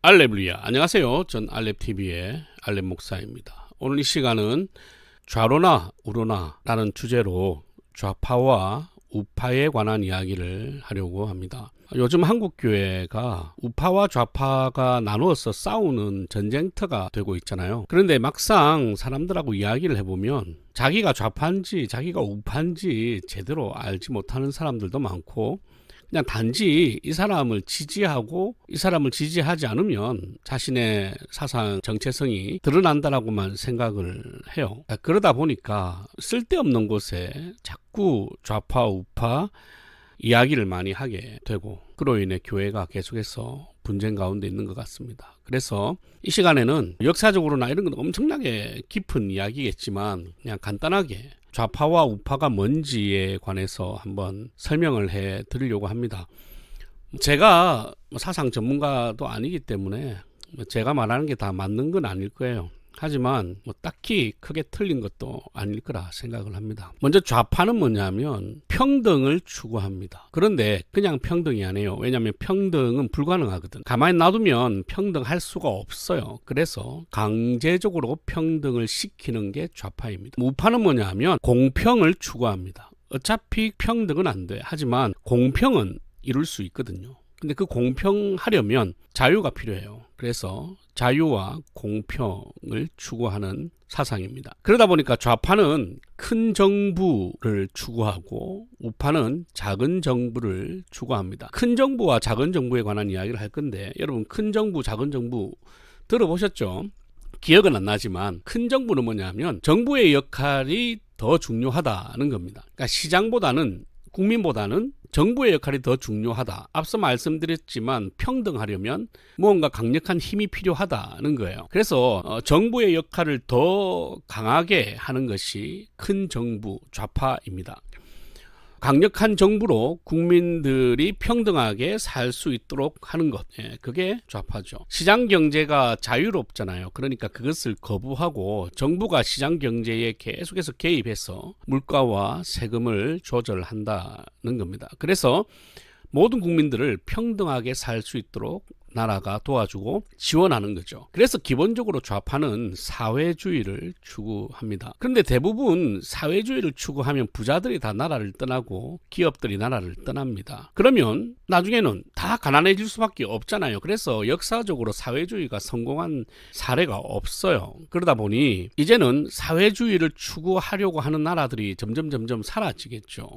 알렙루야. 안녕하세요. 전 알렙TV의 알렙 목사입니다. 오늘 이 시간은 좌로나 우로나 라는 주제로 좌파와 우파에 관한 이야기를 하려고 합니다. 요즘 한국교회가 우파와 좌파가 나누어서 싸우는 전쟁터가 되고 있잖아요. 그런데 막상 사람들하고 이야기를 해보면 자기가 좌파인지 자기가 우파인지 제대로 알지 못하는 사람들도 많고, 그냥 단지 이 사람을 지지하고 이 사람을 지지하지 않으면 자신의 사상 정체성이 드러난다라고만 생각을 해요. 그러다 보니까 쓸데없는 곳에 자꾸 좌파 우파 이야기를 많이 하게 되고, 그로 인해 교회가 계속해서 분쟁 가운데 있는 것 같습니다. 그래서 이 시간에는 역사적으로나 이런 건 엄청나게 깊은 이야기겠지만 그냥 간단하게 좌파와 우파가 뭔지에 관해서 한번 설명을 해 드리려고 합니다. 제가 사상 전문가도 아니기 때문에 제가 말하는 게 다 맞는 건 아닐 거예요. 하지만 딱히 크게 틀린 것도 아닐 거라 생각을 합니다. 먼저 좌파는 뭐냐면 평등을 추구합니다. 그런데 그냥 평등이 아니에요. 왜냐하면 평등은 불가능하거든. 가만히 놔두면 평등할 수가 없어요. 그래서 강제적으로 평등을 시키는 게 좌파입니다. 우파는 뭐냐면 공평을 추구합니다. 어차피 평등은 안 돼. 하지만 공평은 이룰 수 있거든요. 근데 그 공평하려면 자유가 필요해요. 그래서 자유와 공평을 추구하는 사상입니다. 그러다 보니까 좌파는 큰 정부를 추구하고 우파는 작은 정부를 추구합니다. 큰 정부와 작은 정부에 관한 이야기를 할 건데, 여러분 큰 정부, 작은 정부 들어보셨죠? 기억은 안 나지만 큰 정부는 뭐냐면 정부의 역할이 더 중요하다는 겁니다. 그러니까 시장보다는, 국민보다는 정부의 역할이 더 중요하다. 앞서 말씀드렸지만 평등하려면 무언가 강력한 힘이 필요하다는 거예요. 그래서 정부의 역할을 더 강하게 하는 것이 큰 정부, 좌파입니다. 강력한 정부로 국민들이 평등하게 살 수 있도록 하는 것, 그게 좌파죠. 시장 경제가 자유롭잖아요. 그러니까 그것을 거부하고 정부가 시장 경제에 계속해서 개입해서 물가와 세금을 조절한다는 겁니다. 그래서 모든 국민들을 평등하게 살 수 있도록 나라가 도와주고 지원하는 거죠. 그래서 기본적으로 좌파는 사회주의를 추구합니다. 그런데 대부분 사회주의를 추구하면 부자들이 다 나라를 떠나고 기업들이 나라를 떠납니다. 그러면 나중에는 다 가난해질 수밖에 없잖아요. 그래서 역사적으로 사회주의가 성공한 사례가 없어요. 그러다 보니 이제는 사회주의를 추구하려고 하는 나라들이 점점 사라지겠죠.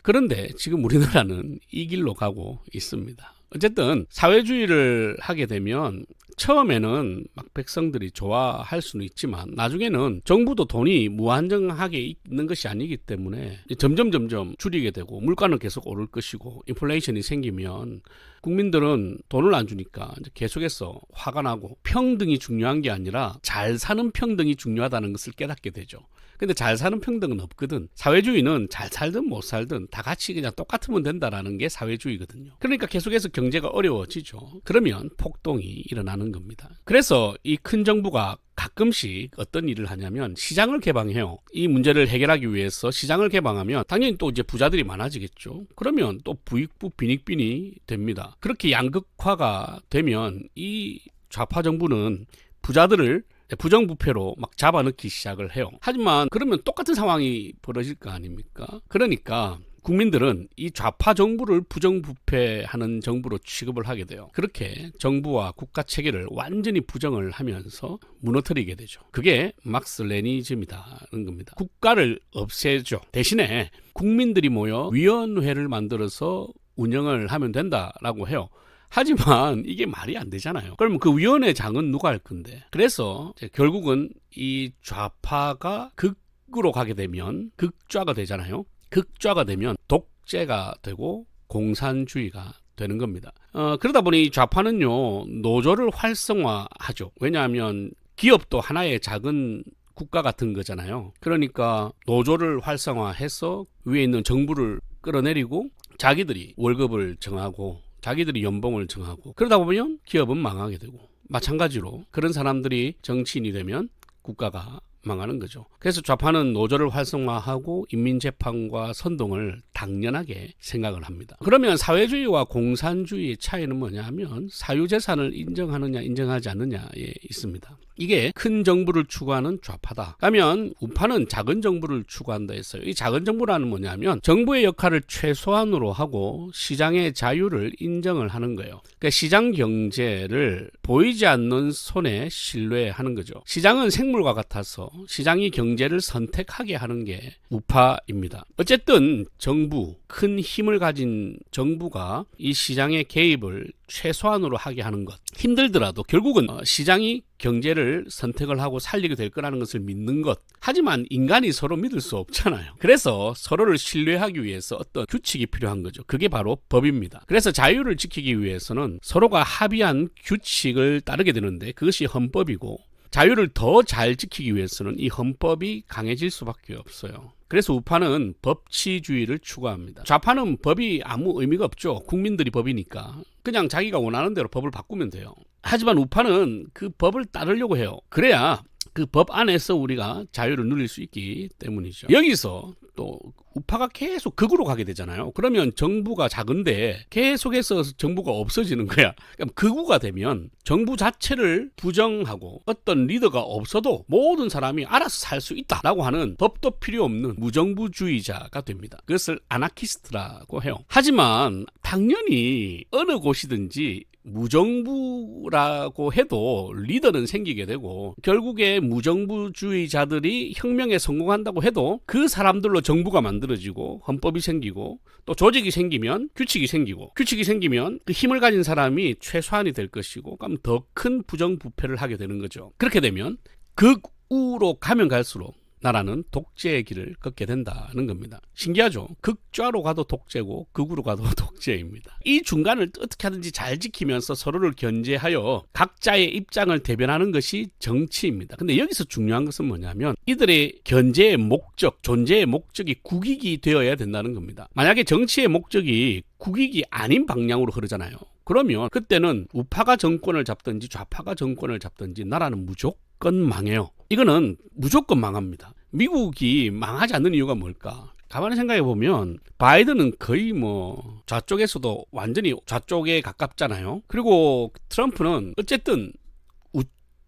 그런데 지금 우리나라는 이 길로 가고 있습니다. 어쨌든 사회주의를 하게 되면 처음에는 막 백성들이 좋아할 수는 있지만 나중에는 정부도 돈이 무한정하게 있는 것이 아니기 때문에 점점 줄이게 되고, 물가는 계속 오를 것이고, 인플레이션이 생기면 국민들은 돈을 안 주니까 이제 계속해서 화가 나고, 평등이 중요한 게 아니라 잘 사는 평등이 중요하다는 것을 깨닫게 되죠. 근데 잘 사는 평등은 없거든. 사회주의는 잘 살든 못 살든 다 같이 그냥 똑같으면 된다라는 게 사회주의거든요. 그러니까 계속해서 경제가 어려워지죠. 그러면 폭동이 일어나는 겁니다. 그래서 이 큰 정부가 가끔씩 어떤 일을 하냐면 시장을 개방해요. 이 문제를 해결하기 위해서 시장을 개방하면 당연히 또 이제 부자들이 많아지겠죠. 그러면 또 부익부 빈익빈이 됩니다. 그렇게 양극화가 되면 이 좌파 정부는 부자들을 부정부패로 막 잡아넣기 시작을 해요. 하지만 그러면 똑같은 상황이 벌어질 거 아닙니까? 그러니까 국민들은 이 좌파 정부를 부정부패하는 정부로 취급을 하게 돼요. 그렇게 정부와 국가 체계를 완전히 부정을 하면서 무너뜨리게 되죠. 그게 막스 레니즘이라는 겁니다. 국가를 없애죠. 대신에 국민들이 모여 위원회를 만들어서 운영을 하면 된다라고 해요. 하지만 이게 말이 안 되잖아요. 그러면 그 위원회장은 누가 할 건데? 그래서 결국은 이 좌파가 극으로 가게 되면 극좌가 되잖아요. 극좌가 되면 독재가 되고 공산주의가 되는 겁니다. 그러다 보니 좌파는요, 노조를 활성화하죠. 왜냐하면 기업도 하나의 작은 국가 같은 거잖아요. 그러니까 노조를 활성화해서 위에 있는 정부를 끌어내리고 자기들이 월급을 정하고 자기들이 연봉을 정하고, 그러다 보면 기업은 망하게 되고, 마찬가지로 그런 사람들이 정치인이 되면 국가가 망하는 거죠. 그래서 좌파는 노조를 활성화하고 인민재판과 선동을 당연하게 생각을 합니다. 그러면 사회주의와 공산주의의 차이는 뭐냐 하면 사유재산을 인정하느냐 인정하지 않느냐에 있습니다. 이게 큰 정부를 추구하는 좌파다. 그러면 우파는 작은 정부를 추구한다 했어요. 이 작은 정부라는 뭐냐면 정부의 역할을 최소한으로 하고 시장의 자유를 인정을 하는 거예요. 그러니까 시장 경제를 보이지 않는 손에 신뢰하는 거죠. 시장은 생물과 같아서 시장이 경제를 선택하게 하는 게 우파입니다. 어쨌든 정부, 큰 힘을 가진 정부가 이 시장의 개입을 최소한으로 하게 하는 것. 힘들더라도 결국은 시장이 경제를 선택을 하고 살리게 될 거라는 것을 믿는 것. 하지만 인간이 서로 믿을 수 없잖아요. 그래서 서로를 신뢰하기 위해서 어떤 규칙이 필요한 거죠. 그게 바로 법입니다. 그래서 자유를 지키기 위해서는 서로가 합의한 규칙을 따르게 되는데 그것이 헌법이고 자유를 더 잘 지키기 위해서는 이 헌법이 강해질 수밖에 없어요. 그래서 우파는 법치주의를 추구합니다. 좌파는 법이 아무 의미가 없죠. 국민들이 법이니까. 그냥 자기가 원하는 대로 법을 바꾸면 돼요. 하지만 우파는 그 법을 따르려고 해요. 그래야 그 법 안에서 우리가 자유를 누릴 수 있기 때문이죠. 여기서 또 우파가 계속 극으로 가게 되잖아요. 그러면 정부가 작은데 계속해서 정부가 없어지는 거야. 그럼 극우가 되면 정부 자체를 부정하고 어떤 리더가 없어도 모든 사람이 알아서 살 수 있다라고 하는 법도 필요 없는 무정부주의자가 됩니다. 그것을 아나키스트라고 해요. 하지만 당연히 어느 곳이든지 무정부라고 해도 리더는 생기게 되고 결국에 무정부주의자들이 혁명에 성공한다고 해도 그 사람들로 정부가 만들어지고 헌법이 생기고 또 조직이 생기면 규칙이 생기고 규칙이 생기면 그 힘을 가진 사람이 최소한이 될 것이고 그럼 더 큰 부정부패를 하게 되는 거죠. 그렇게 되면 극우로 가면 갈수록 나라는 독재의 길을 걷게 된다는 겁니다. 신기하죠? 극좌로 가도 독재고 극우로 가도 독재입니다. 이 중간을 어떻게 하든지 잘 지키면서 서로를 견제하여 각자의 입장을 대변하는 것이 정치입니다. 근데 여기서 중요한 것은 뭐냐면 이들의 견제의 목적, 존재의 목적이 국익이 되어야 된다는 겁니다. 만약에 정치의 목적이 국익이 아닌 방향으로 흐르잖아요. 그러면 그때는 우파가 정권을 잡든지 좌파가 정권을 잡든지 나라는 무조건 망해요. 이거는 무조건 망합니다. 미국이 망하지 않는 이유가 뭘까? 가만히 생각해 보면 바이든은 거의 뭐 좌쪽에서도 완전히 좌쪽에 가깝잖아요. 그리고 트럼프는 어쨌든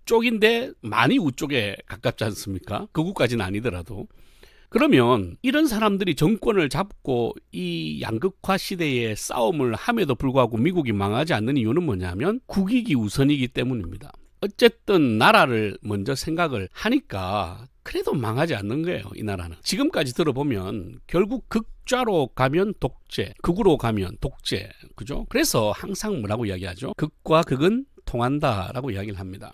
우쪽인데 많이 우쪽에 가깝지 않습니까? 극우까지는 아니더라도. 그러면 이런 사람들이 정권을 잡고 이 양극화 시대의 싸움을 함에도 불구하고 미국이 망하지 않는 이유는 뭐냐면 국익이 우선이기 때문입니다. 어쨌든 나라를 먼저 생각을 하니까 그래도 망하지 않는 거예요. 이 나라는. 지금까지 들어보면 결국 극좌로 가면 독재, 극으로 가면 독재. 그죠? 그래서 항상 뭐라고 이야기하죠? 극과 극은 통한다라고 이야기를 합니다.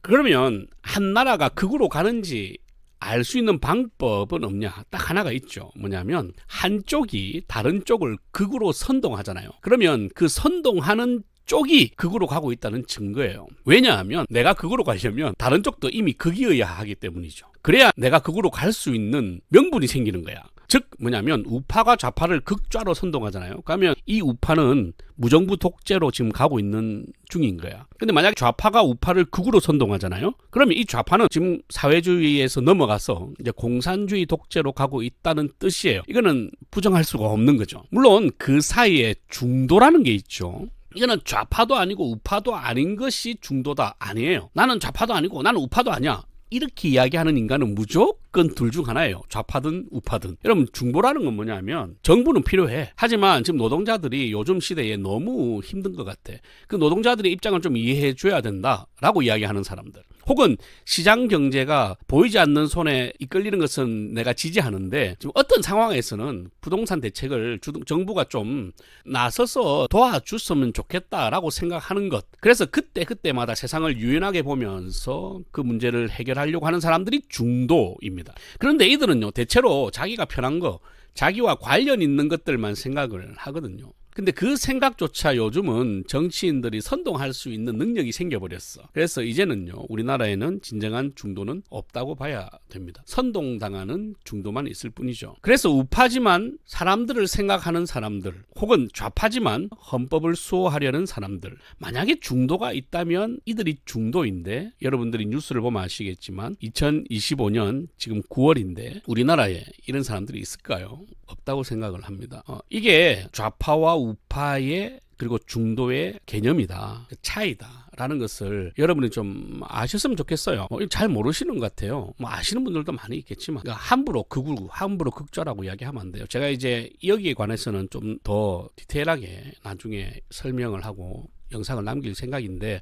그러면 한 나라가 극으로 가는지 알 수 있는 방법은 없냐? 딱 하나가 있죠. 뭐냐면 한쪽이 다른 쪽을 극으로 선동하잖아요. 그러면 그 선동하는 쪽이 극으로 가고 있다는 증거예요. 왜냐하면 내가 극으로 가려면 다른 쪽도 이미 극이어야 하기 때문이죠. 그래야 내가 극으로 갈 수 있는 명분이 생기는 거야. 즉 뭐냐면 우파가 좌파를 극좌로 선동하잖아요. 그러면 이 우파는 무정부 독재로 지금 가고 있는 중인 거야. 근데 만약에 좌파가 우파를 극으로 선동하잖아요. 그러면 이 좌파는 지금 사회주의에서 넘어가서 이제 공산주의 독재로 가고 있다는 뜻이에요. 이거는 부정할 수가 없는 거죠. 물론 그 사이에 중도라는 게 있죠. 이거는 좌파도 아니고 우파도 아닌 것이 중도다 아니에요. 나는 좌파도 아니고 나는 우파도 아니야. 이렇게 이야기하는 인간은 무조건 둘 중 하나예요. 좌파든 우파든. 여러분 중도라는 건 뭐냐면 정부는 필요해. 하지만 지금 노동자들이 요즘 시대에 너무 힘든 것 같아. 그 노동자들의 입장을 좀 이해해 줘야 된다라고 이야기하는 사람들. 혹은 시장 경제가 보이지 않는 손에 이끌리는 것은 내가 지지하는데 지금 어떤 상황에서는 부동산 대책을 정부가 좀 나서서 도와줬으면 좋겠다라고 생각하는 것. 그래서 그때마다 세상을 유연하게 보면서 그 문제를 해결하려고 하는 사람들이 중도입니다. 그런데 이들은요 대체로 자기가 편한 거 자기와 관련 있는 것들만 생각을 하거든요. 근데 그 생각조차 요즘은 정치인들이 선동할 수 있는 능력이 생겨버렸어. 그래서 이제는요, 우리나라에는 진정한 중도는 없다고 봐야 됩니다. 선동당하는 중도만 있을 뿐이죠. 그래서 우파지만 사람들을 생각하는 사람들, 혹은 좌파지만 헌법을 수호하려는 사람들, 만약에 중도가 있다면 이들이 중도인데, 여러분들이 뉴스를 보면 아시겠지만 2025년 지금 9월인데 우리나라에 이런 사람들이 있을까요? 없다고 생각을 합니다. 이게 좌파와 우파의 그리고 중도의 개념이다, 차이다라는 것을 여러분이 좀 아셨으면 좋겠어요. 잘 모르시는 것 같아요. 아시는 분들도 많이 있겠지만, 그러니까 함부로 극우, 함부로 극좌라고 이야기하면 안 돼요. 제가 이제 여기에 관해서는 좀 더 디테일하게 나중에 설명을 하고 영상을 남길 생각인데,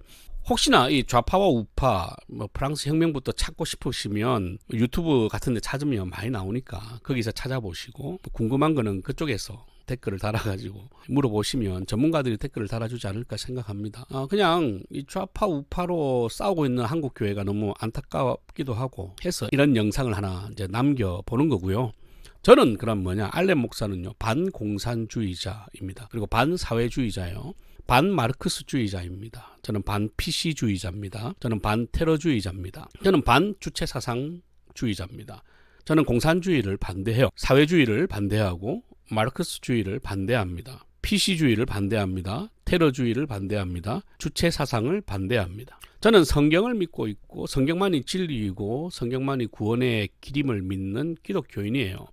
혹시나 이 좌파와 우파, 프랑스 혁명부터 찾고 싶으시면 유튜브 같은 데 찾으면 많이 나오니까 거기서 찾아보시고, 궁금한 거는 그쪽에서 댓글을 달아가지고 물어보시면 전문가들이 댓글을 달아주지 않을까 생각합니다. 그냥 이 좌파 우파로 싸우고 있는 한국 교회가 너무 안타깝기도 하고 해서 이런 영상을 하나 이제 남겨보는 거고요. 저는 그럼 알렌 목사는요, 반공산주의자입니다. 그리고 반사회주의자예요. 반마르크스주의자입니다. 저는 반PC주의자입니다. 저는 반테러주의자입니다. 저는 반주체사상주의자입니다. 저는 공산주의를 반대해요. 사회주의를 반대하고 마르크스주의를 반대합니다. PC주의를 반대합니다. 테러주의를 반대합니다. 주체사상을 반대합니다. 저는 성경을 믿고 있고 성경만이 진리이고 성경만이 구원의 길임을 믿는 기독교인이에요.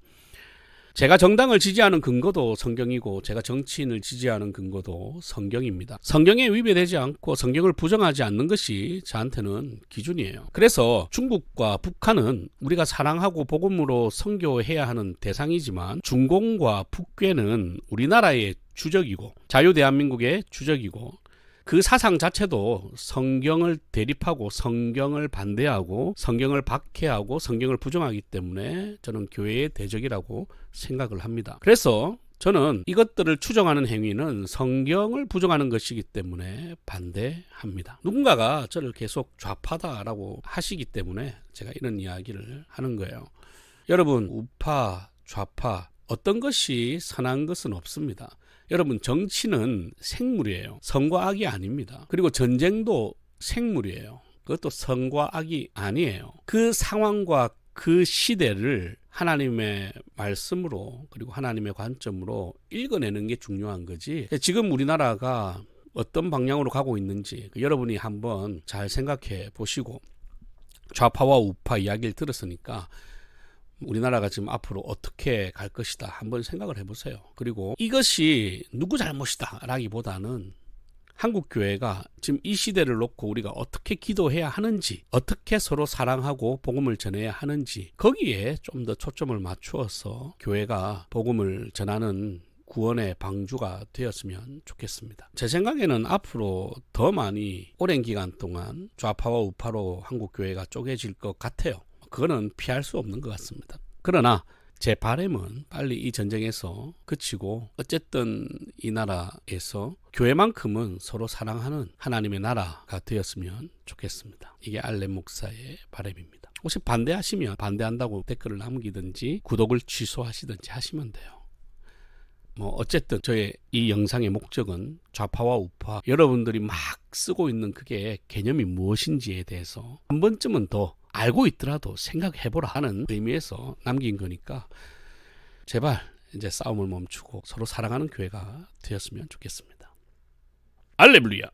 제가 정당을 지지하는 근거도 성경이고 제가 정치인을 지지하는 근거도 성경입니다. 성경에 위배되지 않고 성경을 부정하지 않는 것이 저한테는 기준이에요. 그래서 중국과 북한은 우리가 사랑하고 복음으로 선교해야 하는 대상이지만, 중공과 북괴는 우리나라의 주적이고 자유대한민국의 주적이고, 그 사상 자체도 성경을 대립하고 성경을 반대하고 성경을 박해하고 성경을 부정하기 때문에 저는 교회의 대적이라고 생각을 합니다. 그래서 저는 이것들을 추정하는 행위는 성경을 부정하는 것이기 때문에 반대합니다. 누군가가 저를 계속 좌파다라고 하시기 때문에 제가 이런 이야기를 하는 거예요. 여러분, 우파, 좌파 어떤 것이 선한 것은 없습니다. 여러분, 정치는 생물이에요. 선과 악이 아닙니다. 그리고 전쟁도 생물이에요. 그것도 선과 악이 아니에요. 그 상황과 그 시대를 하나님의 말씀으로 그리고 하나님의 관점으로 읽어내는 게 중요한 거지. 지금 우리나라가 어떤 방향으로 가고 있는지 여러분이 한번 잘 생각해 보시고, 좌파와 우파 이야기를 들었으니까 우리나라가 지금 앞으로 어떻게 갈 것이다 한번 생각을 해보세요. 그리고 이것이 누구 잘못이다 라기보다는 한국교회가 지금 이 시대를 놓고 우리가 어떻게 기도해야 하는지, 어떻게 서로 사랑하고 복음을 전해야 하는지, 거기에 좀 더 초점을 맞추어서 교회가 복음을 전하는 구원의 방주가 되었으면 좋겠습니다. 제 생각에는 앞으로 더 많이 오랜 기간 동안 좌파와 우파로 한국교회가 쪼개질 것 같아요. 그거는 피할 수 없는 것 같습니다. 그러나 제 바람은 빨리 이 전쟁에서 그치고 어쨌든 이 나라에서 교회만큼은 서로 사랑하는 하나님의 나라가 되었으면 좋겠습니다. 이게 알렌 목사의 바람입니다. 혹시 반대하시면 반대한다고 댓글을 남기든지 구독을 취소하시든지 하시면 돼요. 어쨌든 저의 이 영상의 목적은 좌파와 우파, 여러분들이 막 쓰고 있는 그게 개념이 무엇인지에 대해서 한 번쯤은 더 알고 있더라도 생각해보라 하는 의미에서 남긴 거니까 제발 이제 싸움을 멈추고 서로 사랑하는 교회가 되었으면 좋겠습니다. 할렐루야.